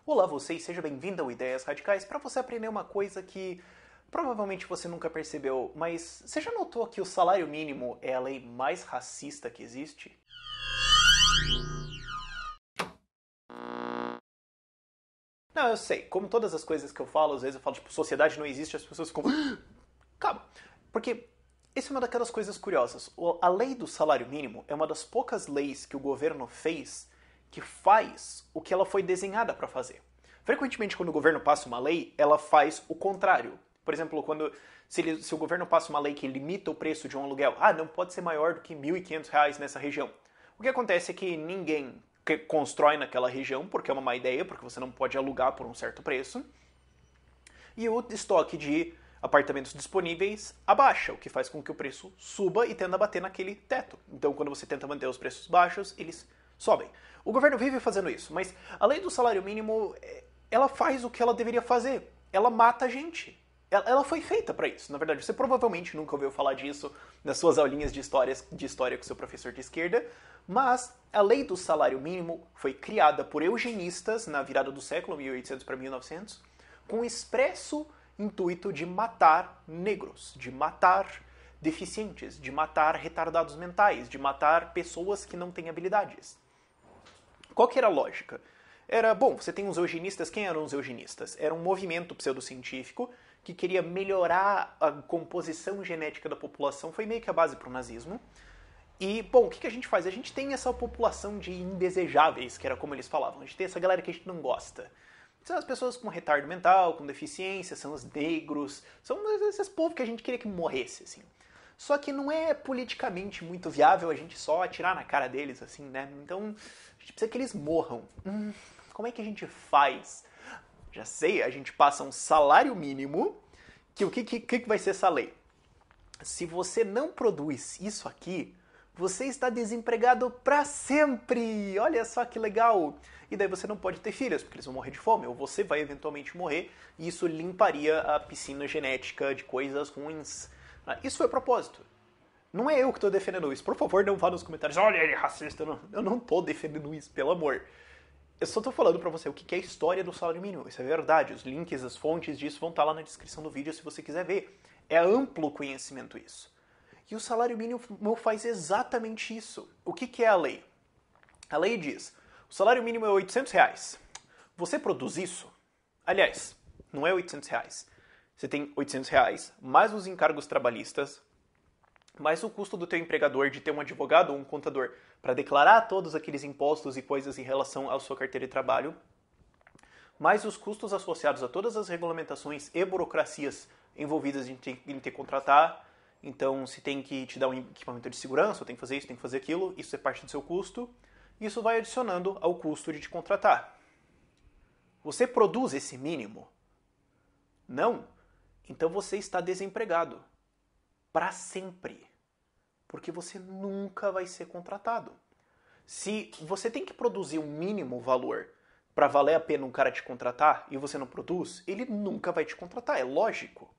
Olá você e seja bem-vindo ao Ideias Radicais para você aprender uma coisa que provavelmente você nunca percebeu, mas você já notou que o salário mínimo é a lei mais racista que existe? Não, eu sei, como todas as coisas que eu falo, às vezes eu falo tipo, sociedade não existe, as pessoas ficam, calma, porque isso é uma daquelas coisas curiosas. A lei do salário mínimo é uma das poucas leis que o governo fez que faz o que ela foi desenhada para fazer. Frequentemente, quando o governo passa uma lei, ela faz o contrário. Por exemplo, se o governo passa uma lei que limita o preço de um aluguel, não pode ser maior do que R$ 1.500 nessa região. O que acontece é que ninguém constrói naquela região, porque é uma má ideia, porque você não pode alugar por um certo preço, e o estoque de apartamentos disponíveis abaixa, o que faz com que o preço suba e tenda a bater naquele teto. Então, quando você tenta manter os preços baixos, eles sobem. O governo vive fazendo isso, mas a lei do salário mínimo, ela faz o que ela deveria fazer. Ela mata a gente. Ela foi feita para isso. Na verdade, você provavelmente nunca ouviu falar disso nas suas aulinhas de história com seu professor de esquerda, mas a lei do salário mínimo foi criada por eugenistas na virada do século, 1800 para 1900, com o expresso intuito de matar negros, de matar deficientes, de matar retardados mentais, de matar pessoas que não têm habilidades. Qual que era a lógica? Era, bom, você tem os eugenistas, quem eram os eugenistas? Era um movimento pseudocientífico que queria melhorar a composição genética da população, foi meio que a base para o nazismo. E, bom, o que a gente faz? A gente tem essa população de indesejáveis, que era como eles falavam. A gente tem essa galera que a gente não gosta. São as pessoas com retardo mental, com deficiência, são os negros, são esses povos que a gente queria que morresse, assim. Só que não é politicamente muito viável a gente só atirar na cara deles, assim, né? Então, a gente precisa que eles morram. Como é que a gente faz? Já sei, a gente passa um salário mínimo, que o que vai ser essa lei? Se você não produz isso aqui, você está desempregado para sempre. Olha só que legal. E daí você não pode ter filhos, porque eles vão morrer de fome, ou você vai eventualmente morrer, e isso limparia a piscina genética de coisas ruins. Isso foi a propósito. Não é eu que estou defendendo isso. Por favor, não vá nos comentários. Olha, ele é racista. Eu não estou defendendo isso, pelo amor. Eu só estou falando para você o que é a história do salário mínimo. Isso é verdade. Os links, as fontes disso vão estar lá na descrição do vídeo se você quiser ver. É amplo conhecimento isso. E o salário mínimo faz exatamente isso. O que é a lei? A lei diz, o salário mínimo é R$ 800. Você produz isso? Aliás, não é R$ 800. Você tem R$ 800, mais os encargos trabalhistas, mais o custo do teu empregador de ter um advogado ou um contador para declarar todos aqueles impostos e coisas em relação à sua carteira de trabalho, mais os custos associados a todas as regulamentações e burocracias envolvidas em ter que contratar. Então, se tem que te dar um equipamento de segurança, ou tem que fazer isso, tem que fazer aquilo, isso é parte do seu custo. Isso vai adicionando ao custo de te contratar. Você produz esse mínimo? Não? Então você está desempregado. Para sempre. Porque você nunca vai ser contratado. Se você tem que produzir um mínimo valor para valer a pena um cara te contratar e você não produz, ele nunca vai te contratar, é lógico.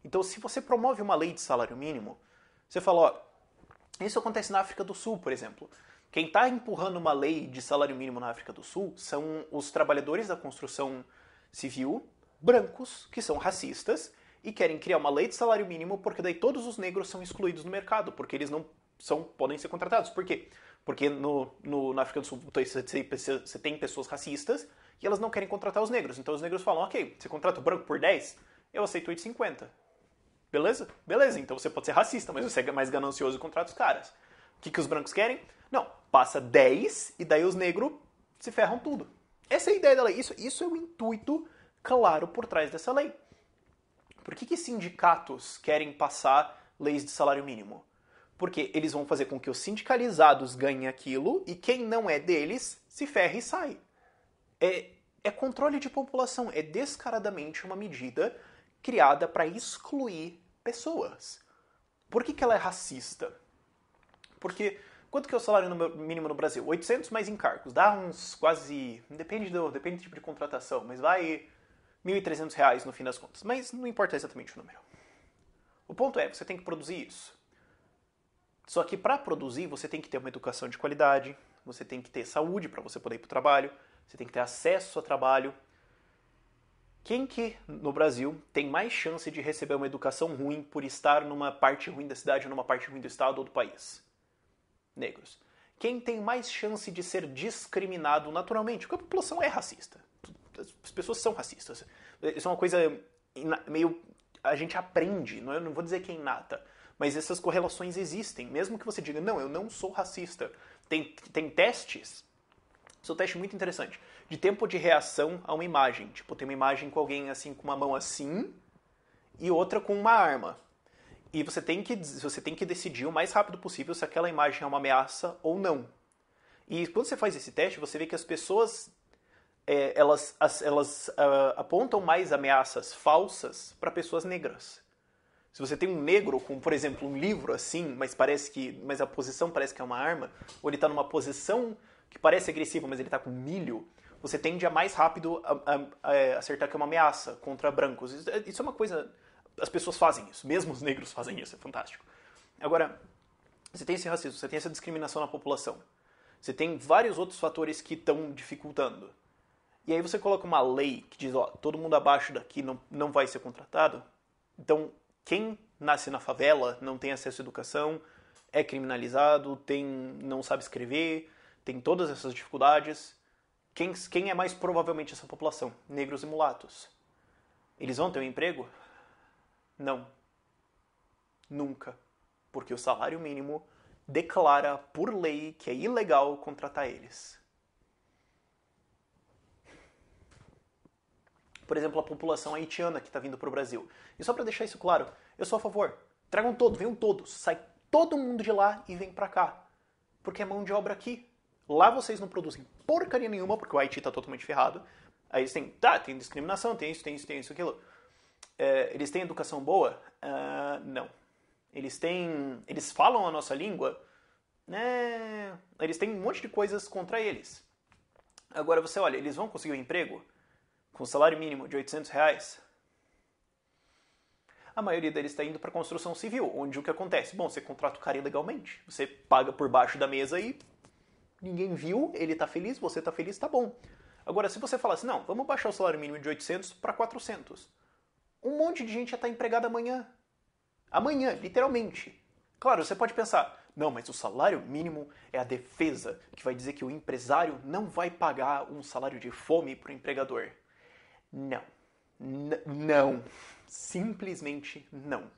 Então, se você promove uma lei de salário mínimo, você fala, ó, isso acontece na África do Sul, por exemplo. Quem está empurrando uma lei de salário mínimo na África do Sul são os trabalhadores da construção civil brancos, que são racistas, e querem criar uma lei de salário mínimo porque daí todos os negros são excluídos do mercado, porque eles não podem ser contratados. Por quê? Porque na África do Sul você tem pessoas racistas e elas não querem contratar os negros. Então os negros falam, ok, você contrata o branco por 10, eu aceito 8,50. Beleza? Beleza, então você pode ser racista, mas você é mais ganancioso e contrata os caras. O que os brancos querem? Não, passa 10 e daí os negros se ferram tudo. Essa é a ideia da lei. Isso é o intuito claro por trás dessa lei. Por que sindicatos querem passar leis de salário mínimo? Porque eles vão fazer com que os sindicalizados ganhem aquilo e quem não é deles se ferre e sai. É controle de população, é descaradamente uma medida criada para excluir pessoas. Por que ela é racista? Porque quanto que é o salário mínimo no Brasil? 800 mais encargos. Dá uns quase... Depende do tipo de contratação, mas vai R$ 1.300 no fim das contas. Mas não importa exatamente o número. O ponto é, você tem que produzir isso. Só que para produzir, você tem que ter uma educação de qualidade, você tem que ter saúde para você poder ir para o trabalho, você tem que ter acesso a trabalho. Quem que no Brasil tem mais chance de receber uma educação ruim por estar numa parte ruim da cidade ou numa parte ruim do estado ou do país? Negros. Quem tem mais chance de ser discriminado naturalmente? Porque a população é racista. As pessoas são racistas. Isso é uma coisa meio... A gente aprende, eu não vou dizer que é inata, mas essas correlações existem. Mesmo que você diga, não, eu não sou racista. Tem testes, isso é um teste muito interessante, de tempo de reação a uma imagem. Tipo, tem uma imagem com alguém assim, com uma mão assim, e outra com uma arma. E você tem que decidir o mais rápido possível se aquela imagem é uma ameaça ou não. E quando você faz esse teste, você vê que as pessoas elas apontam mais ameaças falsas para pessoas negras. Se você tem um negro com, por exemplo, um livro assim, mas a posição parece que é uma arma, ou ele está numa posição que parece agressiva, mas ele está com milho, você tende a mais rápido a acertar que é uma ameaça contra brancos. Isso é uma coisa... As pessoas fazem isso, mesmo os negros fazem isso, é fantástico. Agora, você tem esse racismo, você tem essa discriminação na população, você tem vários outros fatores que estão dificultando. E aí você coloca uma lei que diz, ó, todo mundo abaixo daqui não vai ser contratado. Então, quem nasce na favela, não tem acesso à educação, é criminalizado, não sabe escrever, tem todas essas dificuldades. Quem é mais provavelmente essa população? Negros e mulatos. Eles vão ter um emprego? Não. Nunca. Porque o salário mínimo declara por lei que é ilegal contratar eles. Por exemplo, a população haitiana que está vindo para o Brasil. E só para deixar isso claro, eu sou a favor. Tragam todos, venham todos. Sai todo mundo de lá e vem para cá. Porque é mão de obra aqui. Lá vocês não produzem porcaria nenhuma, porque o Haiti está totalmente ferrado. Aí eles têm, tem discriminação, tem isso, aquilo. Eles têm educação boa? Não. Eles falam a nossa língua? Eles têm um monte de coisas contra eles. Agora você olha, eles vão conseguir um emprego com salário mínimo de R$800? A maioria deles está indo para construção civil, onde o que acontece? Bom, você contrata o cara ilegalmente. Você paga por baixo da mesa e ninguém viu, ele está feliz, você está feliz, tá bom. Agora, se você falar assim, não, vamos baixar o salário mínimo de 800 para 400, um monte de gente já está empregada amanhã. Amanhã, literalmente. Claro, você pode pensar, não, mas o salário mínimo é a defesa que vai dizer que o empresário não vai pagar um salário de fome para o empregador. Não. Não. Simplesmente não.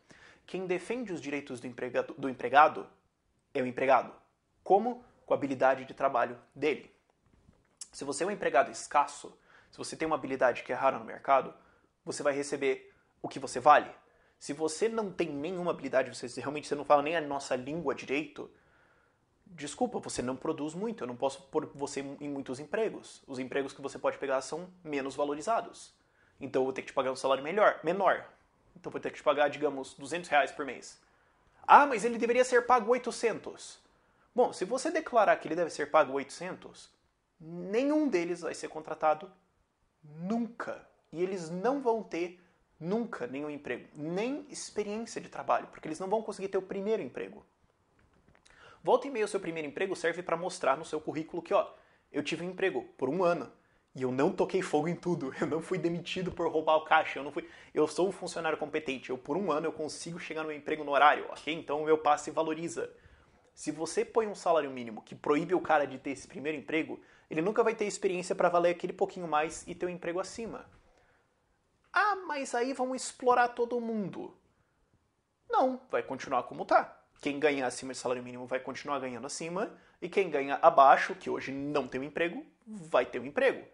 Quem defende os direitos do empregado é o empregado. Como? Com a habilidade de trabalho dele. Se você é um empregado escasso, se você tem uma habilidade que é rara no mercado, você vai receber o que você vale. Se você não tem nenhuma habilidade, você não fala nem a nossa língua direito, desculpa, você não produz muito, eu não posso pôr você em muitos empregos. Os empregos que você pode pegar são menos valorizados. Então eu vou ter que te pagar um salário menor. Então eu vou ter que te pagar, digamos, R$200 por mês. Ah, mas ele deveria ser pago 800. Bom, se você declarar que ele deve ser pago 800, nenhum deles vai ser contratado nunca. E eles não vão ter nunca nenhum emprego, nem experiência de trabalho, porque eles não vão conseguir ter o primeiro emprego. Volta e meia, o seu primeiro emprego serve para mostrar no seu currículo que, eu tive um emprego por 1 ano e eu não toquei fogo em tudo, eu não fui demitido por roubar o caixa, eu sou um funcionário competente, por 1 ano eu consigo chegar no meu emprego no horário, ok? Então o meu passe valoriza. Se você põe um salário mínimo que proíbe o cara de ter esse primeiro emprego, ele nunca vai ter experiência para valer aquele pouquinho mais e ter um emprego acima. Ah, mas aí vão explorar todo mundo. Não, vai continuar como tá. Quem ganha acima de salário mínimo vai continuar ganhando acima, e quem ganha abaixo, que hoje não tem um emprego, vai ter um emprego.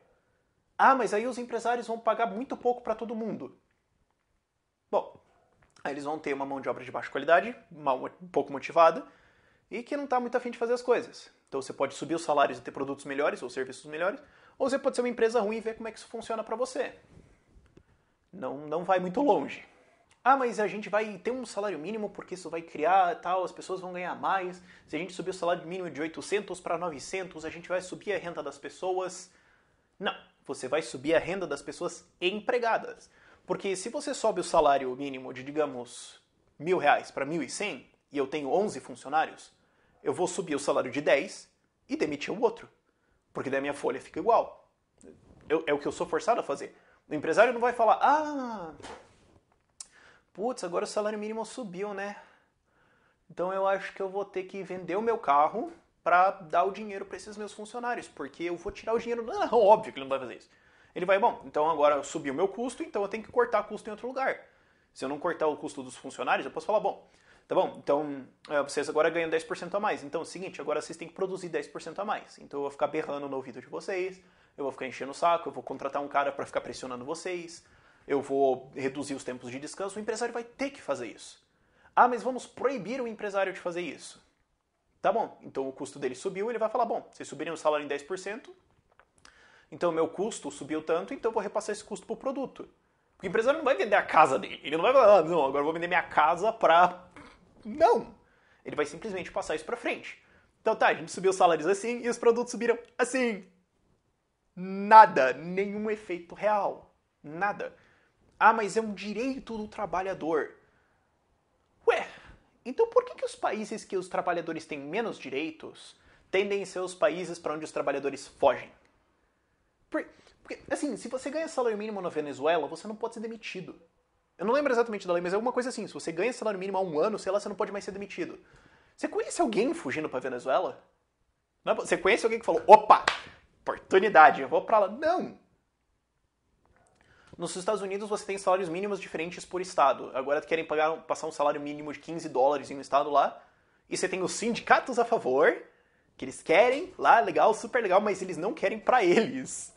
Ah, mas aí os empresários vão pagar muito pouco para todo mundo. Bom, aí eles vão ter uma mão de obra de baixa qualidade, um pouco motivada, e que não está muito afim de fazer as coisas. Então você pode subir os salários e ter produtos melhores ou serviços melhores, ou você pode ser uma empresa ruim e ver como é que isso funciona para você. Não vai muito longe. Ah, mas a gente vai ter um salário mínimo porque isso vai criar tal, as pessoas vão ganhar mais. Se a gente subir o salário mínimo de 800 para 900, a gente vai subir a renda das pessoas. Não, você vai subir a renda das pessoas empregadas. Porque se você sobe o salário mínimo de, digamos, R$1.000 para 1.100 e eu tenho 11 funcionários, eu vou subir o salário de 10 e demitir o outro. Porque daí a minha folha fica igual. É o que eu sou forçado a fazer. O empresário não vai falar, putz, agora o salário mínimo subiu, né? Então eu acho que eu vou ter que vender o meu carro para dar o dinheiro para esses meus funcionários, porque eu vou tirar o dinheiro. Não, óbvio que ele não vai fazer isso. Ele vai, bom, então agora subiu o meu custo, então eu tenho que cortar custo em outro lugar. Se eu não cortar o custo dos funcionários, eu posso falar, bom, tá bom, então vocês agora ganham 10% a mais. Então é o seguinte, agora vocês têm que produzir 10% a mais. Então eu vou ficar berrando no ouvido de vocês, eu vou ficar enchendo o saco, eu vou contratar um cara para ficar pressionando vocês, eu vou reduzir os tempos de descanso. O empresário vai ter que fazer isso. Ah, mas vamos proibir o empresário de fazer isso. Tá bom, então o custo dele subiu, ele vai falar, bom, vocês subirem o salário em 10%, então o meu custo subiu tanto, então eu vou repassar esse custo pro produto. Porque o empresário não vai vender a casa dele. Ele não vai falar, não, agora eu vou vender minha casa pra... Não. Ele vai simplesmente passar isso pra frente. Então tá, a gente subiu os salários assim e os produtos subiram assim. Nada, nenhum efeito real. Nada. Ah, mas é um direito do trabalhador. Ué, então por que os países que os trabalhadores têm menos direitos tendem a ser os países para onde os trabalhadores fogem? Porque, assim, se você ganha salário mínimo na Venezuela, você não pode ser demitido. Eu não lembro exatamente da lei, mas é alguma coisa assim. Se você ganha salário mínimo há um ano, sei lá, você não pode mais ser demitido. Você conhece alguém fugindo pra Venezuela? Não, você conhece alguém que falou, opa, oportunidade, eu vou pra lá? Não. Nos Estados Unidos você tem salários mínimos diferentes por estado. Agora querem passar um salário mínimo de $15 em um estado lá. E você tem os sindicatos a favor, que eles querem lá, legal, super legal, mas eles não querem pra eles.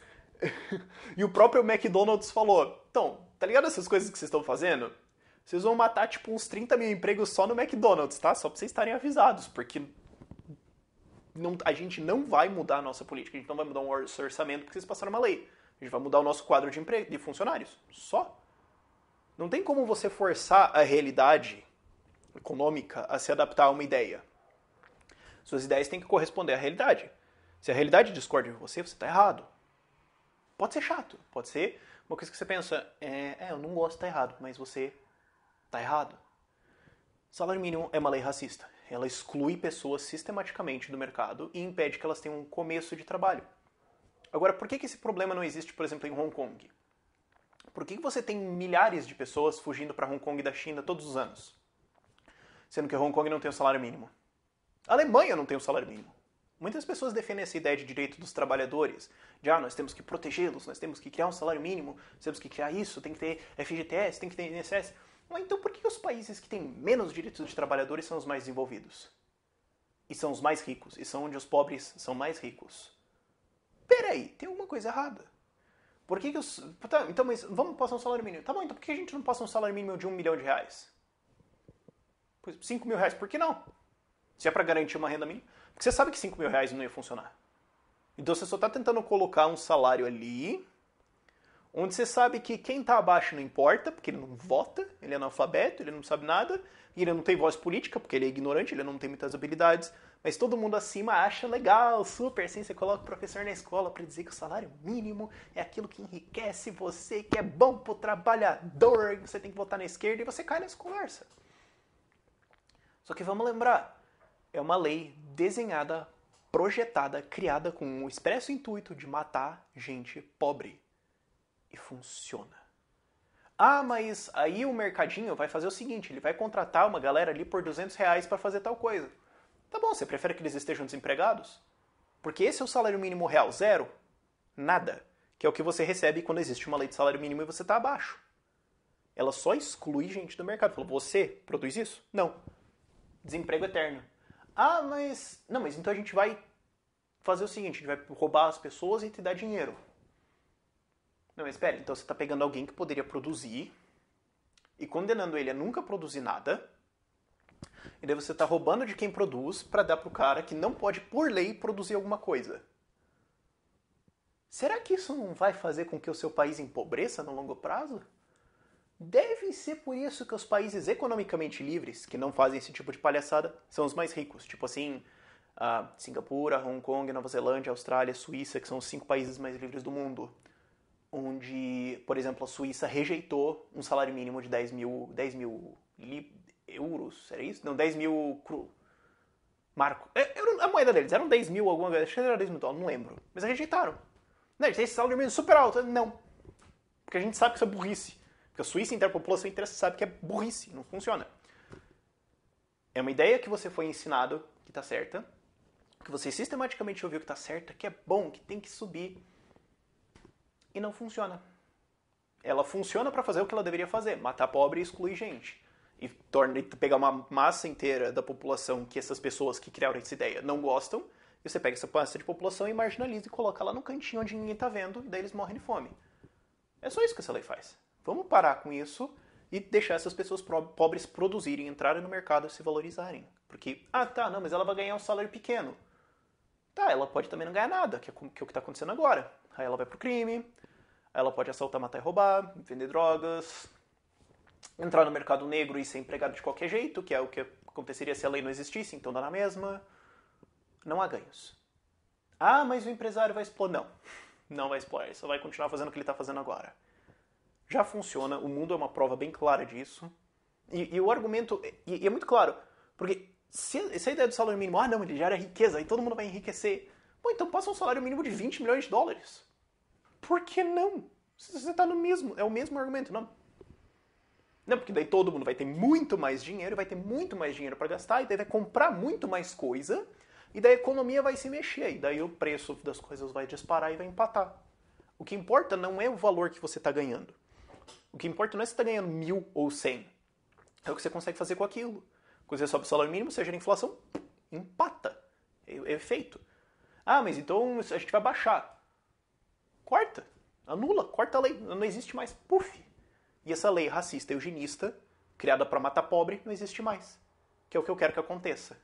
E o próprio McDonald's falou, então, tá ligado essas coisas que vocês estão fazendo? Vocês vão matar, tipo, uns 30 mil empregos só no McDonald's, tá? Só pra vocês estarem avisados, porque a gente não vai mudar a nossa política, a gente não vai mudar o orçamento porque vocês passaram uma lei. A gente vai mudar o nosso quadro de funcionários. Só. Não tem como você forçar a realidade econômica a se adaptar a uma ideia. Suas ideias têm que corresponder à realidade. Se a realidade discorda de você, você está errado. Pode ser chato, pode ser uma coisa que você pensa, eu não gosto, tá errado, mas você tá errado. Salário mínimo é uma lei racista. Ela exclui pessoas sistematicamente do mercado e impede que elas tenham um começo de trabalho. Agora, por que esse problema não existe, por exemplo, em Hong Kong? Por que você tem milhares de pessoas fugindo para Hong Kong da China todos os anos? Sendo que Hong Kong não tem o salário mínimo. A Alemanha não tem o salário mínimo. Muitas pessoas defendem essa ideia de direito dos trabalhadores, de nós temos que protegê-los, nós temos que criar um salário mínimo, nós temos que criar isso, tem que ter FGTS, tem que ter INSS. Mas então por que os países que têm menos direitos de trabalhadores são os mais desenvolvidos? E são os mais ricos, e são onde os pobres são mais ricos? Peraí, tem alguma coisa errada. Por que os... Tá, então, mas vamos passar um salário mínimo. Tá bom, então por que a gente não passa um salário mínimo de R$1 milhão? Pois, R$5.000, por que não? Se é pra garantir uma renda mínima. Porque você sabe que R$5.000 não ia funcionar. Então você só está tentando colocar um salário ali, onde você sabe que quem está abaixo não importa, porque ele não vota, ele é analfabeto, ele não sabe nada, e ele não tem voz política, porque ele é ignorante, ele não tem muitas habilidades, mas todo mundo acima acha legal, super, assim, você coloca o professor na escola para dizer que o salário mínimo é aquilo que enriquece você, que é bom pro trabalhador, você tem que votar na esquerda, e você cai nessa conversa. Só que vamos lembrar, é uma lei desenhada, projetada, criada com o expresso intuito de matar gente pobre. E funciona. Ah, mas aí o mercadinho vai fazer o seguinte, ele vai contratar uma galera ali por R$200 para fazer tal coisa. Tá bom, você prefere que eles estejam desempregados? Porque esse é o salário mínimo real, zero. Nada. Que é o que você recebe quando existe uma lei de salário mínimo e você está abaixo. Ela só exclui gente do mercado. Fala, você produz isso? Não. Desemprego eterno. Ah, mas... Não, mas então a gente vai fazer o seguinte, a gente vai roubar as pessoas e te dar dinheiro. Não, mas espera, então você está pegando alguém que poderia produzir e condenando ele a nunca produzir nada, e daí você está roubando de quem produz para dar pro cara que não pode, por lei, produzir alguma coisa. Será que isso não vai fazer com que o seu país empobreça no longo prazo? Deve ser por isso que os países economicamente livres, que não fazem esse tipo de palhaçada, são os mais ricos. Tipo assim, Singapura, Hong Kong, Nova Zelândia, Austrália, Suíça, que são os 5 países mais livres do mundo. Onde, por exemplo, a Suíça rejeitou um salário mínimo de 10 mil euros, era isso? Não, 10 mil marco. A moeda deles, eram 10 mil alguma coisa, acho que era 10 mil dólares, não lembro. Mas rejeitaram. Né, tem esse salário mínimo super alto. Não. Porque a gente sabe que isso é burrice. Porque a Suíça inteira, a população inteira sabe que é burrice, não funciona. É uma ideia que você foi ensinado que está certa, que você sistematicamente ouviu que está certa, que é bom, que tem que subir, e não funciona. Ela funciona para fazer o que ela deveria fazer, matar pobre e excluir gente. E pegar uma massa inteira da população que essas pessoas que criaram essa ideia não gostam, e você pega essa massa de população e marginaliza e coloca lá no cantinho onde ninguém está vendo, e daí eles morrem de fome. É só isso que essa lei faz. Vamos parar com isso e deixar essas pessoas pobres produzirem, entrarem no mercado e se valorizarem. Porque, não, mas ela vai ganhar um salário pequeno. Tá, ela pode também não ganhar nada, que é o que está acontecendo agora. Aí ela vai pro crime, aí ela pode assaltar, matar e roubar, vender drogas, entrar no mercado negro e ser empregado de qualquer jeito, que é o que aconteceria se a lei não existisse, então dá na mesma. Não há ganhos. Mas o empresário vai explorar. Não, não vai explorar, ele só vai continuar fazendo o que ele está fazendo agora. Já funciona, o mundo é uma prova bem clara disso. E o argumento, é muito claro, porque se a ideia do salário mínimo, não, ele gera riqueza, aí todo mundo vai enriquecer. Bom, então passa um salário mínimo de 20 milhões de dólares. Por que não? Se você está no mesmo, é o mesmo argumento, não. Não, porque daí todo mundo vai ter muito mais dinheiro, vai ter muito mais dinheiro para gastar, e daí vai comprar muito mais coisa, e daí a economia vai se mexer, e daí o preço das coisas vai disparar e vai empatar. O que importa não é o valor que você está ganhando. O que importa não é se você está ganhando 1.000 ou 100. É o que você consegue fazer com aquilo. Quando você sobe o salário mínimo, você gera inflação, empata. É feito. Mas então a gente vai baixar. Corta. Anula. Corta a lei. Não existe mais. Puf. E essa lei racista e eugenista, criada para matar pobre, não existe mais. Que é o que eu quero que aconteça.